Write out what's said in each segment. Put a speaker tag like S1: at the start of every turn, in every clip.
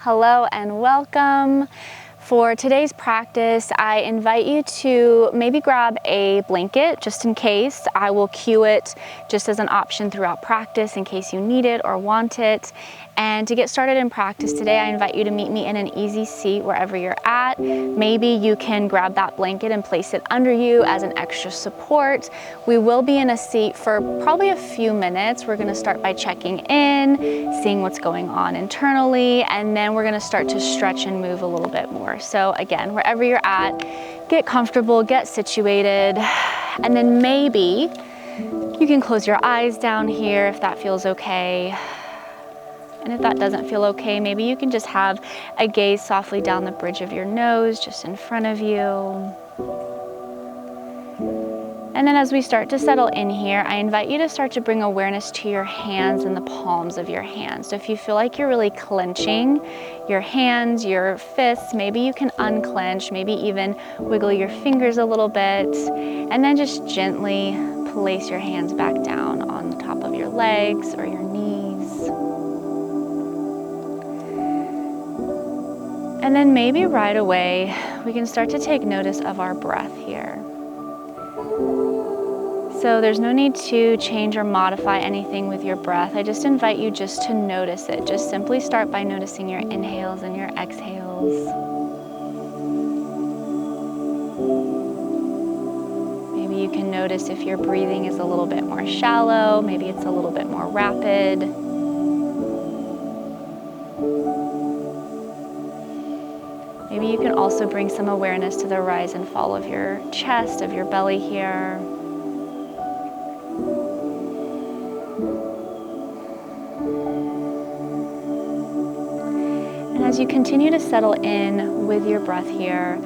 S1: Hello and welcome. For today's practice, I invite you to maybe grab a blanket just in case. I will cue it just as an option throughout practice in case you need it or want it. And to get started in practice today, I invite you to meet me in an easy seat wherever you're at. Maybe you can grab that blanket and place it under you as an extra support. We will be in a seat for probably a few minutes. We're gonna start by checking in, seeing what's going on internally, and then we're gonna start to stretch and move a little bit more. So again, wherever you're at, get comfortable, get situated, and then maybe you can close your eyes down here if that feels okay. And if that doesn't feel okay, maybe you can just have a gaze softly down the bridge of your nose, just in front of you. And then as we start to settle in here, I invite you to start to bring awareness to your hands and the palms of your hands. So if you feel like you're really clenching your hands, your fists, maybe you can unclench, maybe even wiggle your fingers a little bit, and then just gently place your hands back down on the top of your legs or your knees. And then maybe right away, we can start to take notice of our breath here. So there's no need to change or modify anything with your breath. I just invite you just to notice it. Just simply start by noticing your inhales and your exhales. Maybe you can notice if your breathing is a little bit more shallow, maybe it's a little bit more rapid. Maybe you can also bring some awareness to the rise and fall of your chest, of your belly here. And as you continue to settle in with your breath here,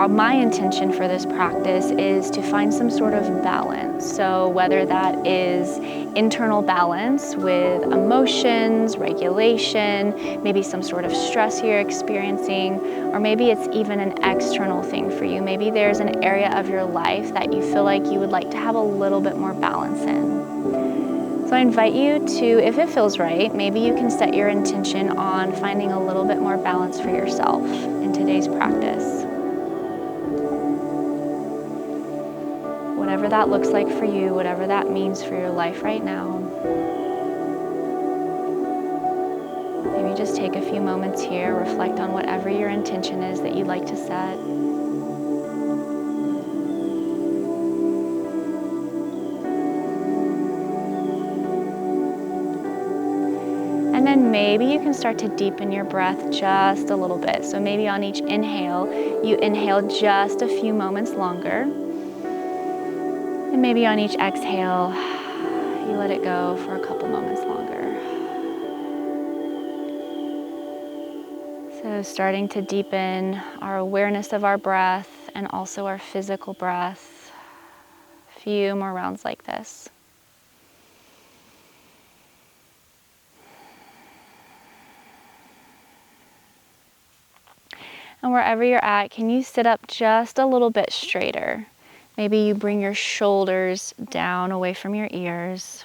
S1: my intention for this practice is to find some sort of balance. So whether that is internal balance with emotions, regulation, maybe some sort of stress you're experiencing, or maybe it's even an external thing for you. Maybe there's an area of your life that you feel like you would like to have a little bit more balance in. So I invite you to, if it feels right, maybe you can set your intention on finding a little bit more balance for yourself in today's practice. Whatever that looks like for you, whatever that means for your life right now. Maybe just take a few moments here, reflect on whatever your intention is that you'd like to set. And then maybe you can start to deepen your breath just a little bit. So maybe on each inhale, you inhale just a few moments longer. And maybe on each exhale, you let it go for a couple moments longer. So starting to deepen our awareness of our breath and also our physical breath. A few more rounds like this. And wherever you're at, can you sit up just a little bit straighter? Maybe you bring your shoulders down away from your ears.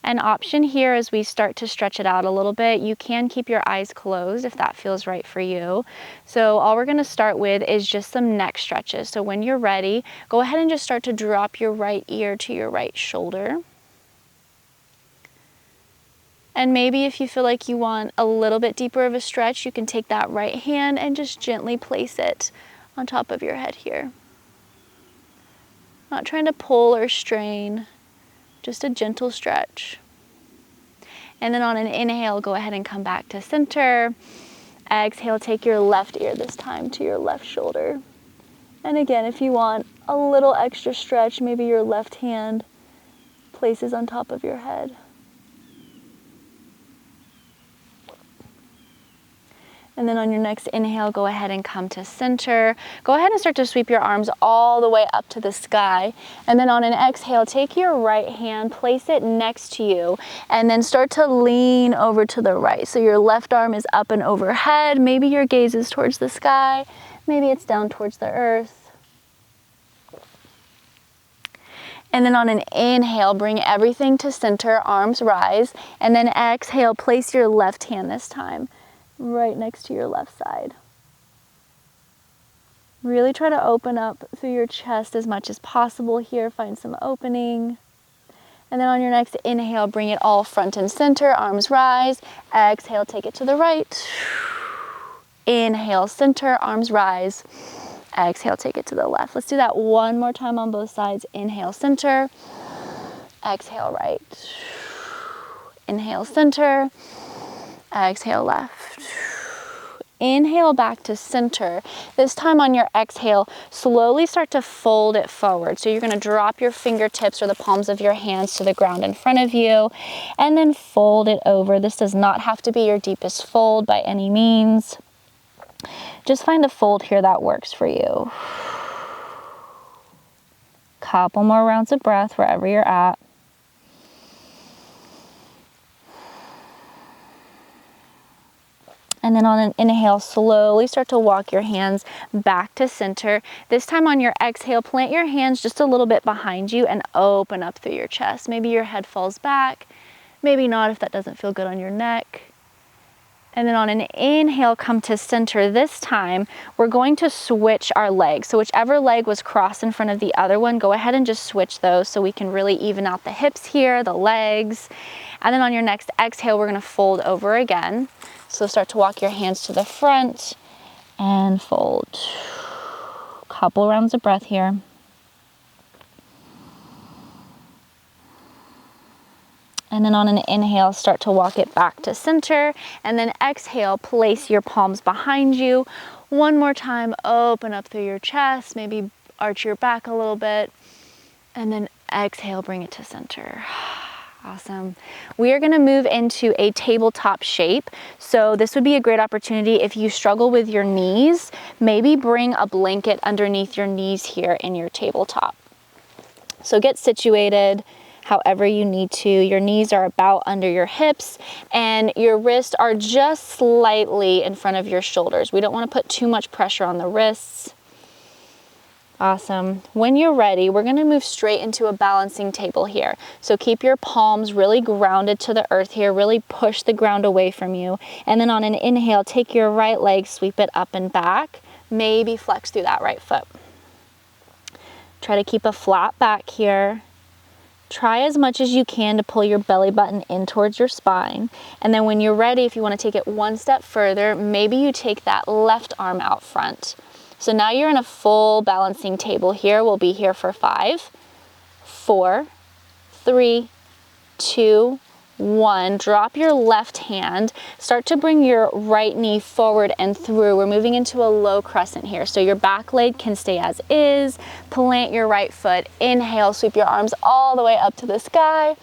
S1: An option here as we start to stretch it out a little bit, you can keep your eyes closed if that feels right for you. So all we're gonna start with is just some neck stretches. So when you're ready, go ahead and just start to drop your right ear to your right shoulder. And maybe if you feel like you want a little bit deeper of a stretch, you can take that right hand and just gently place it on top of your head here. Not trying to pull or strain, just a gentle stretch. And then on an inhale, go ahead and come back to center. Exhale, take your left ear this time to your left shoulder. And again, if you want a little extra stretch, maybe your left hand places on top of your head. And then on your next inhale, go ahead and come to center. Go ahead and start to sweep your arms all the way up to the sky. And then on an exhale, take your right hand, place it next to you, and then start to lean over to the right. So your left arm is up and overhead. Maybe your gaze is towards the sky. Maybe it's down towards the earth. And then on an inhale, bring everything to center, arms rise. And then exhale, place your left hand this time right next to your left side. Really try to open up through your chest as much as possible here. Find some opening. And then on your next inhale, bring it all front and center, arms rise. Exhale, take it to the right. Inhale, center, arms rise. Exhale, take it to the left. Let's do that one more time on both sides. Inhale, center. Exhale, right. Inhale, center. Exhale, left. Inhale back to center. This time on your exhale, slowly start to fold it forward. So you're going to drop your fingertips or the palms of your hands to the ground in front of you and then fold it over. This does not have to be your deepest fold by any means. Just find a fold here that works for you. Couple more rounds of breath wherever you're at. And then on an inhale, slowly start to walk your hands back to center. This time on your exhale, plant your hands just a little bit behind you and open up through your chest. Maybe your head falls back, maybe not if that doesn't feel good on your neck. And then on an inhale, come to center. This time, we're going to switch our legs. So whichever leg was crossed in front of the other one, go ahead and just switch those so we can really even out the hips here, the legs. And then on your next exhale, we're gonna fold over again. So start to walk your hands to the front and fold. Couple rounds of breath here. And then on an inhale, start to walk it back to center. And then exhale, place your palms behind you. One more time, open up through your chest, maybe arch your back a little bit. And then exhale, bring it to center. Awesome. We are going to move into a tabletop shape. So this would be a great opportunity if you struggle with your knees, maybe bring a blanket underneath your knees here in your tabletop. So get situated however you need to. Your knees are about under your hips and your wrists are just slightly in front of your shoulders. We don't want to put too much pressure on the wrists. Awesome. When you're ready, we're going to move straight into a balancing table here. So keep your palms really grounded to the earth here, really push the ground away from you. And then on an inhale, take your right leg, sweep it up and back, maybe flex through that right foot. Try to keep a flat back here. Try as much as you can to pull your belly button in towards your spine. And then when you're ready, if you want to take it one step further, maybe you take that left arm out front. So now you're in a full balancing table here. We'll be here for 5, 4, 3, 2, 1. Drop your left hand. Start to bring your right knee forward and through. We're moving into a low crescent here. So your back leg can stay as is. Plant your right foot. Inhale, sweep your arms all the way up to the sky.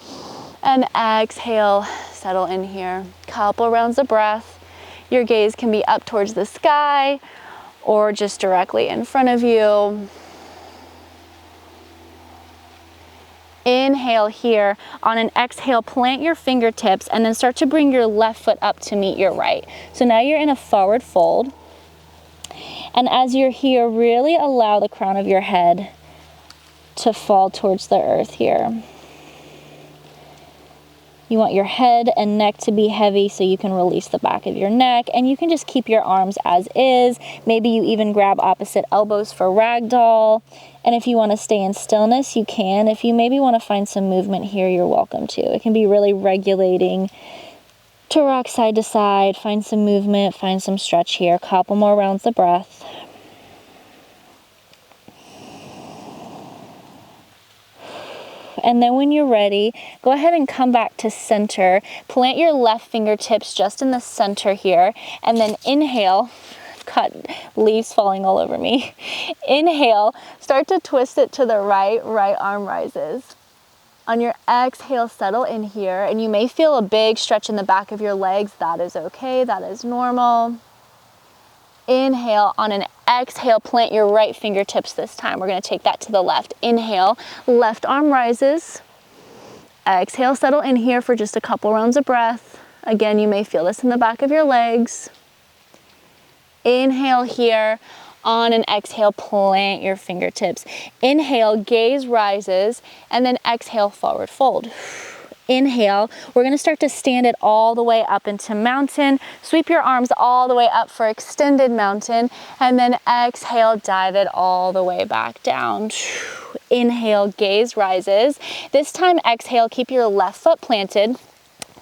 S1: And exhale, settle in here. Couple rounds of breath. Your gaze can be up towards the sky or just directly in front of you. Inhale here. On an exhale, plant your fingertips and then start to bring your left foot up to meet your right. So now you're in a forward fold. And as you're here, really allow the crown of your head to fall towards the earth here. You want your head and neck to be heavy so you can release the back of your neck, and you can just keep your arms as is. Maybe you even grab opposite elbows for ragdoll. And if you want to stay in stillness, you can. If you maybe want to find some movement here, you're welcome to. It can be really regulating to rock side to side, find some movement, find some stretch here. Couple more rounds of breath. And then when you're ready, go ahead and come back to center. Plant your left fingertips just in the center here. And then inhale. Got leaves falling all over me. Inhale. Start to twist it to the right. Right arm rises. On your exhale, settle in here. And you may feel a big stretch in the back of your legs. That is okay. That is normal. Inhale. On an exhale, plant your right fingertips this time. We're going to take that to the left. Inhale, left arm rises. Exhale, settle in here for just a couple rounds of breath. Again, you may feel this in the back of your legs. Inhale here. On an exhale, plant your fingertips. Inhale, gaze rises, and then exhale, forward fold. Inhale, we're gonna start to stand it all the way up into mountain. Sweep your arms all the way up for extended mountain, and then exhale, dive it all the way back down. Inhale, gaze rises. This time, exhale, keep your left foot planted.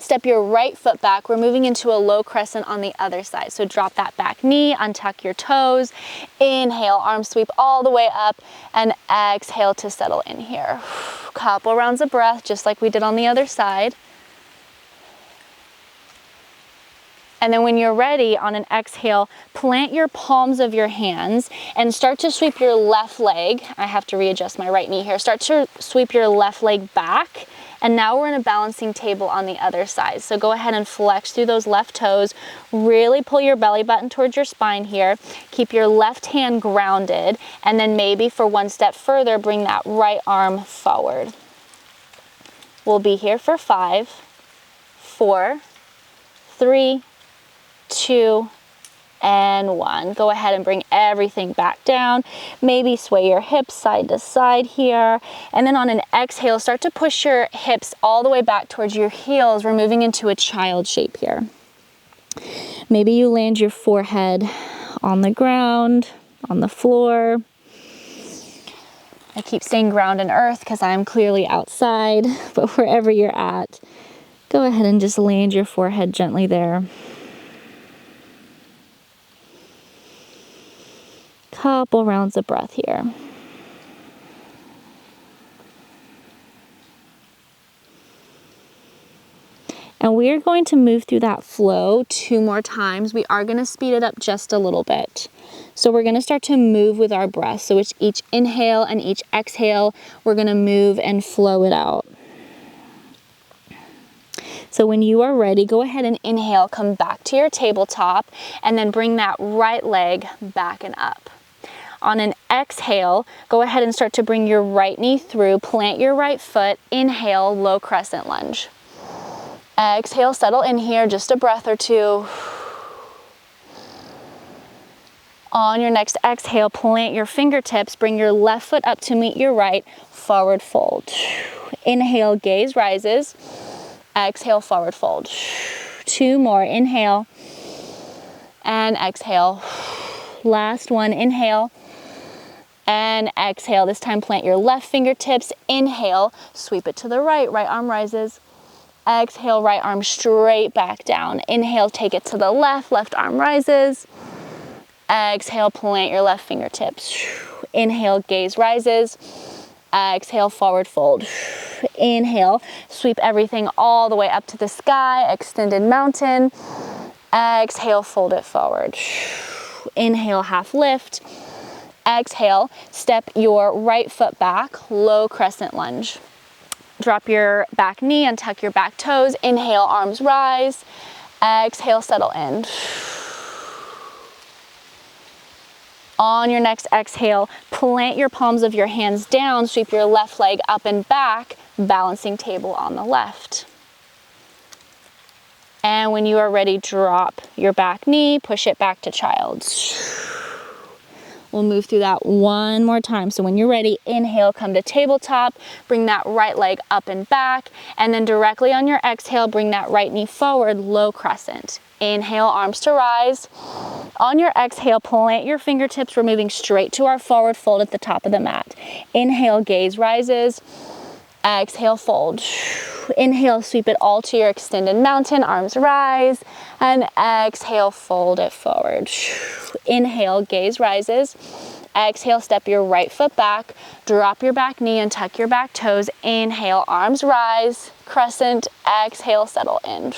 S1: Step your right foot back. We're moving into a low crescent on the other side. So drop that back knee, untuck your toes. Inhale, arms sweep all the way up, and exhale to settle in here. Couple rounds of breath, just like we did on the other side. And then when you're ready, on an exhale, plant your palms of your hands and start to sweep your left leg. I have to readjust my right knee here. Start to sweep your left leg back. And now we're in a balancing table on the other side. So go ahead and flex through those left toes. Really pull your belly button towards your spine here. Keep your left hand grounded. And then maybe for one step further, bring that right arm forward. We'll be here for 5, 4, 3, 2, and 1. Go ahead and bring everything back down. Maybe sway your hips side to side here. And then on an exhale, start to push your hips all the way back towards your heels. We're moving into a child shape here. Maybe you land your forehead on the ground, on the floor. I keep saying ground and earth because I'm clearly outside, but wherever you're at, go ahead and just land your forehead gently there. Couple rounds of breath here. And we are going to move through that flow 2 more times. We are going to speed it up just a little bit. So we're going to start to move with our breath. So it's each inhale and each exhale, we're going to move and flow it out. So when you are ready, go ahead and inhale, come back to your tabletop, and then bring that right leg back and up. On an exhale, go ahead and start to bring your right knee through, plant your right foot, inhale, low crescent lunge. Exhale, settle in here, just a breath or 2. On your next exhale, plant your fingertips, bring your left foot up to meet your right, forward fold. Inhale, gaze rises. Exhale, forward fold. 2 more, inhale and exhale. Last one, inhale and exhale. This time plant your left fingertips, inhale, sweep it to the right, right arm rises. Exhale, right arm straight back down. Inhale, take it to the left, left arm rises. Exhale, plant your left fingertips. Inhale, gaze rises. Exhale, forward fold. Inhale, sweep everything all the way up to the sky, extended mountain. Exhale, fold it forward. Inhale, half lift. Exhale, step your right foot back, low crescent lunge. Drop your back knee and tuck your back toes. Inhale, arms rise. Exhale, settle in. On your next exhale, plant your palms of your hands down, sweep your left leg up and back, balancing table on the left. And when you are ready, drop your back knee, push it back to child's. We'll move through that 1 more time. So when you're ready, inhale, come to tabletop, bring that right leg up and back, and then directly on your exhale, bring that right knee forward, low crescent. Inhale, arms to rise. On your exhale, plant your fingertips. We're moving straight to our forward fold at the top of the mat. Inhale, gaze rises. Exhale, fold. Inhale, sweep it all to your extended mountain, arms rise, and exhale, fold it forward. Inhale, gaze rises. Exhale, step your right foot back, drop your back knee and tuck your back toes. Inhale, arms rise, crescent, exhale, settle in.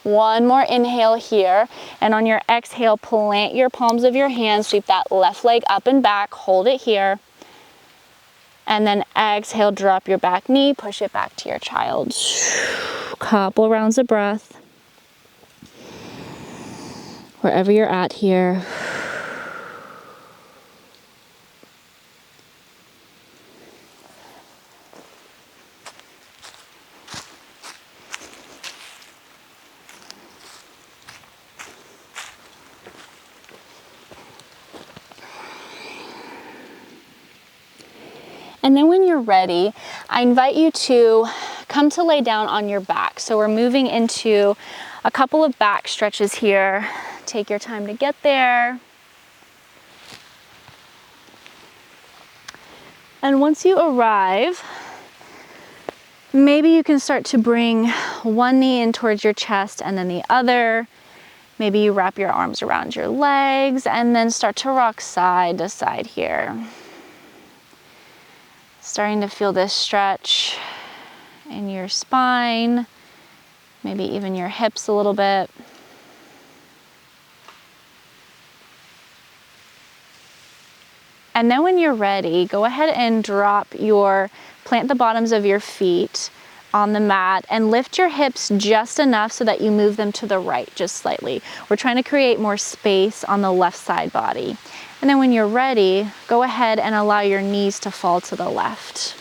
S1: 1 more inhale here, and on your exhale, plant your palms of your hands, sweep that left leg up and back, hold it here. And then exhale, drop your back knee, push it back to your child. Couple rounds of breath. Wherever you're at here. And then when you're ready, I invite you to come to lay down on your back. So we're moving into a couple of back stretches here. Take your time to get there. And once you arrive, maybe you can start to bring one knee in towards your chest and then the other. Maybe you wrap your arms around your legs and then start to rock side to side here. Starting to feel this stretch in your spine, maybe even your hips a little bit. And then when you're ready, go ahead and plant the bottoms of your feet on the mat and lift your hips just enough so that you move them to the right, just slightly. We're trying to create more space on the left side body. And then when you're ready, go ahead and allow your knees to fall to the left.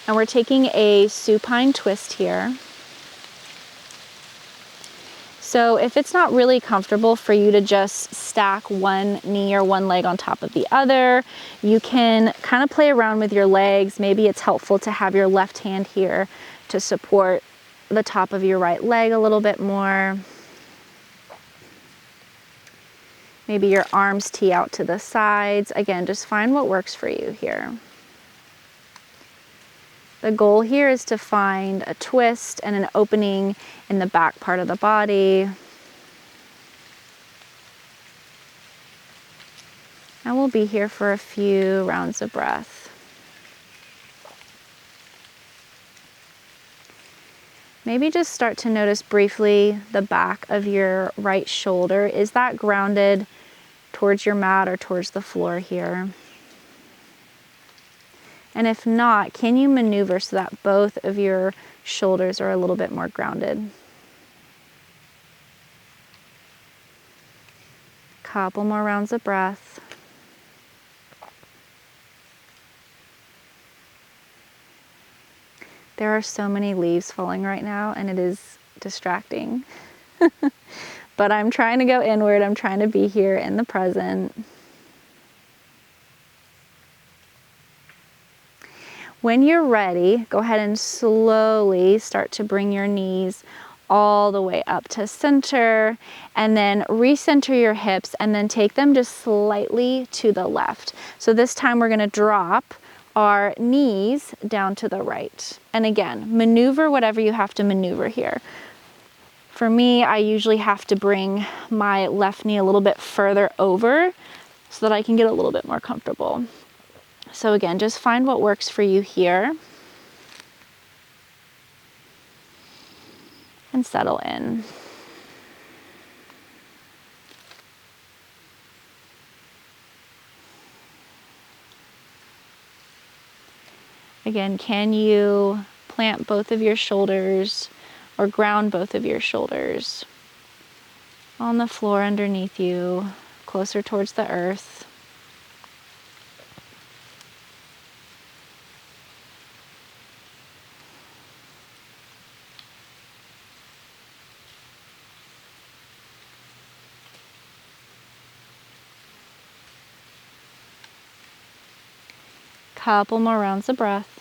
S1: And we're taking a supine twist here. So if it's not really comfortable for you to just stack one knee or one leg on top of the other, you can kind of play around with your legs. Maybe it's helpful to have your left hand here to support the top of your right leg a little bit more. Maybe your arms tee out to the sides. Again, just find what works for you here. The goal here is to find a twist and an opening in the back part of the body. And we'll be here for a few rounds of breath. Maybe just start to notice briefly the back of your right shoulder. Is that grounded towards your mat or towards the floor here? And if not, can you maneuver so that both of your shoulders are a little bit more grounded? Couple more rounds of breath. There are so many leaves falling right now and it is distracting. But I'm trying to go inward. I'm trying to be here in the present. When you're ready, go ahead and slowly start to bring your knees all the way up to center and then recenter your hips and then take them just slightly to the left. So this time we're going to drop our knees down to the right. And again, maneuver whatever you have to maneuver here. For me, I usually have to bring my left knee a little bit further over so that I can get a little bit more comfortable. So again, just find what works for you here and settle in. Again, can you plant both of your shoulders or ground both of your shoulders on the floor underneath you, closer towards the earth? Couple more rounds of breath.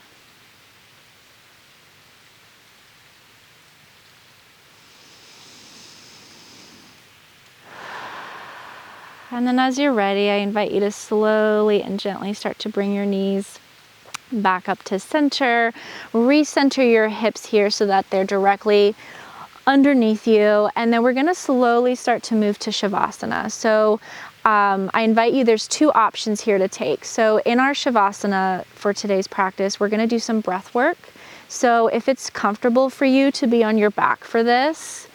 S1: And then as you're ready, I invite you to slowly and gently start to bring your knees back up to center. Recenter your hips here so that they're directly underneath you. And then we're going to slowly start to move to Shavasana. So I invite you, there's two options here to take. So in our Shavasana for today's practice, we're going to do some breath work. So if it's comfortable for you to be on your back for this,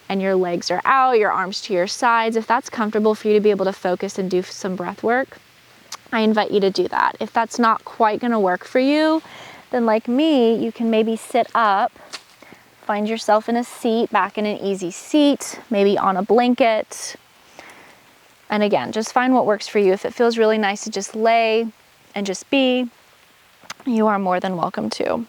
S1: and your legs are out, your arms to your sides, if that's comfortable for you to be able to focus and do some breath work, I invite you to do that. If that's not quite going to work for you, then like me, you can maybe sit up, find yourself in a seat, back in an easy seat, maybe on a blanket. And again, just find what works for you. If it feels really nice to just lay and just be, you are more than welcome to.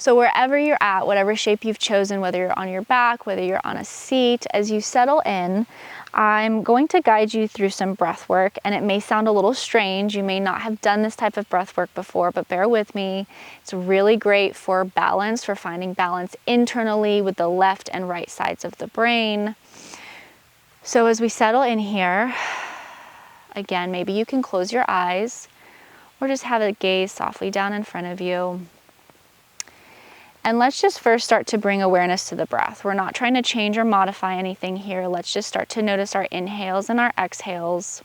S1: So wherever you're at, whatever shape you've chosen, whether you're on your back, whether you're on a seat, as you settle in, I'm going to guide you through some breath work, and it may sound a little strange. You may not have done this type of breath work before, but bear with me. It's really great for balance, for finding balance internally with the left and right sides of the brain. So as we settle in here, again, maybe you can close your eyes or just have it gaze softly down in front of you. And let's just first start to bring awareness to the breath. We're not trying to change or modify anything here. Let's just start to notice our inhales and our exhales.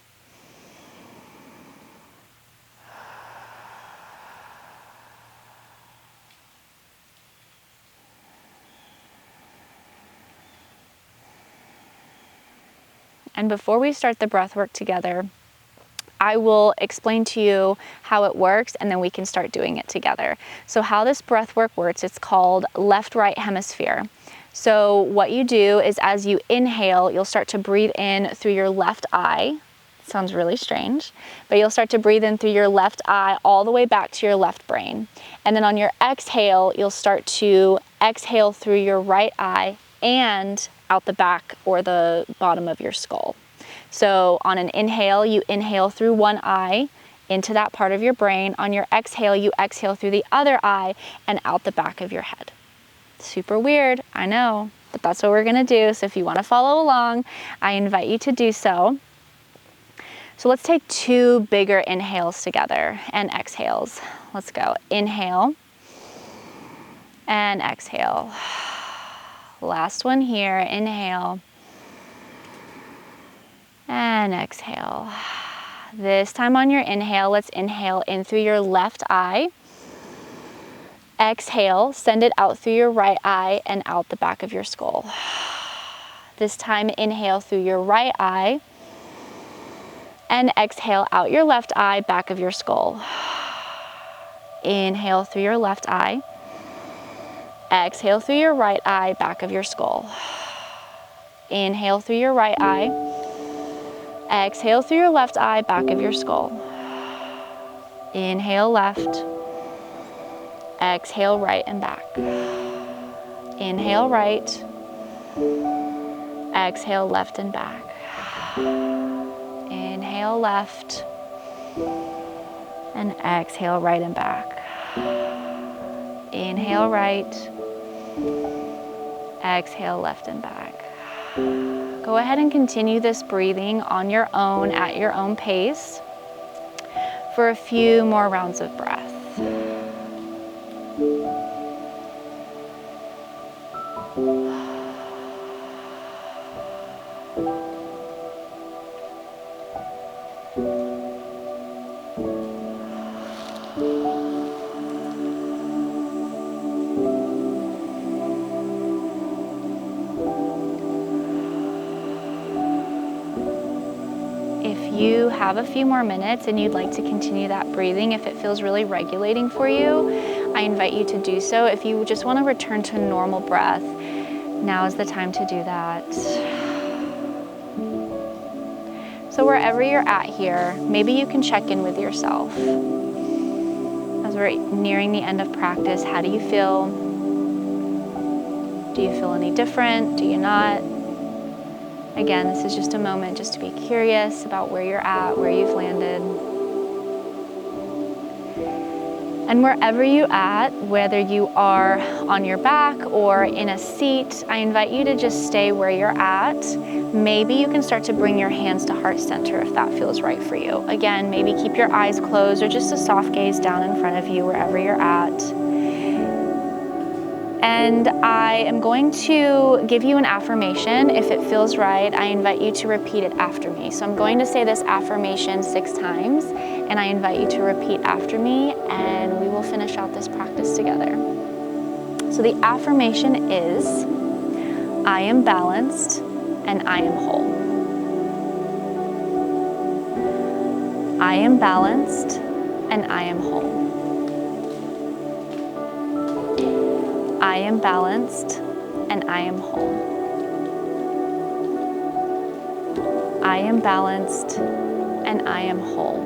S1: And before we start the breath work together, I will explain to you how it works, and then we can start doing it together. So how this breath work works, it's called left-right hemisphere. So what you do is as you inhale, you'll start to breathe in through your left eye. Sounds really strange, but you'll start to breathe in through your left eye all the way back to your left brain. And then on your exhale, you'll start to exhale through your right eye and out the back or the bottom of your skull. So on an inhale, you inhale through one eye into that part of your brain. On your exhale, you exhale through the other eye and out the back of your head. Super weird, I know, but that's what we're gonna do. So if you wanna follow along, I invite you to do so. So let's take 2 bigger inhales together and exhales. Let's go. Inhale and exhale. Last one here, inhale and exhale. This time on your inhale, let's inhale in through your left eye. Exhale, send it out through your right eye and out the back of your skull. This time, inhale through your right eye and exhale out your left eye, back of your skull. Inhale through your left eye. Exhale through your right eye, back of your skull. Inhale through your right eye. Exhale through your left eye, back of your skull. Inhale left. Exhale right and back. Inhale right. Exhale left and back. Inhale left. And exhale right and back. Inhale right. Exhale left and back. Go ahead and continue this breathing on your own at your own pace for a few more rounds of breath. If you have a few more minutes and you'd like to continue that breathing, if it feels really regulating for you, I invite you to do so. If you just want to return to normal breath, now is the time to do that. So wherever you're at here, maybe you can check in with yourself. As we're nearing the end of practice, how do you feel? Do you feel any different? Do you not? Again, this is just a moment just to be curious about where you're at, where you've landed. And wherever you're at, whether you are on your back or in a seat, I invite you to just stay where you're at. Maybe you can start to bring your hands to heart center if that feels right for you. Again, maybe keep your eyes closed or just a soft gaze down in front of you wherever you're at. And I am going to give you an affirmation. If it feels right, I invite you to repeat it after me. So I'm going to say this affirmation 6 times, and I invite you to repeat after me, and we will finish out this practice together. So the affirmation is, I am balanced and I am whole. I am balanced and I am whole. I am balanced and I am whole. I am balanced and I am whole.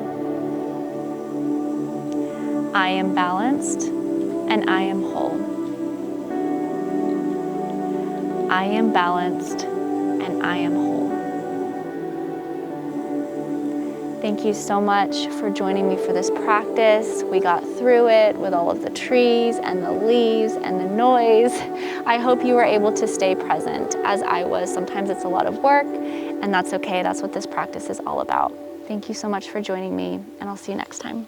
S1: I am balanced and I am whole. I am balanced, and I am whole. Thank you so much for joining me for this practice. We got through it with all of the trees and the leaves and the noise. I hope you were able to stay present as I was. Sometimes it's a lot of work, and that's okay. That's what this practice is all about. Thank you so much for joining me, and I'll see you next time.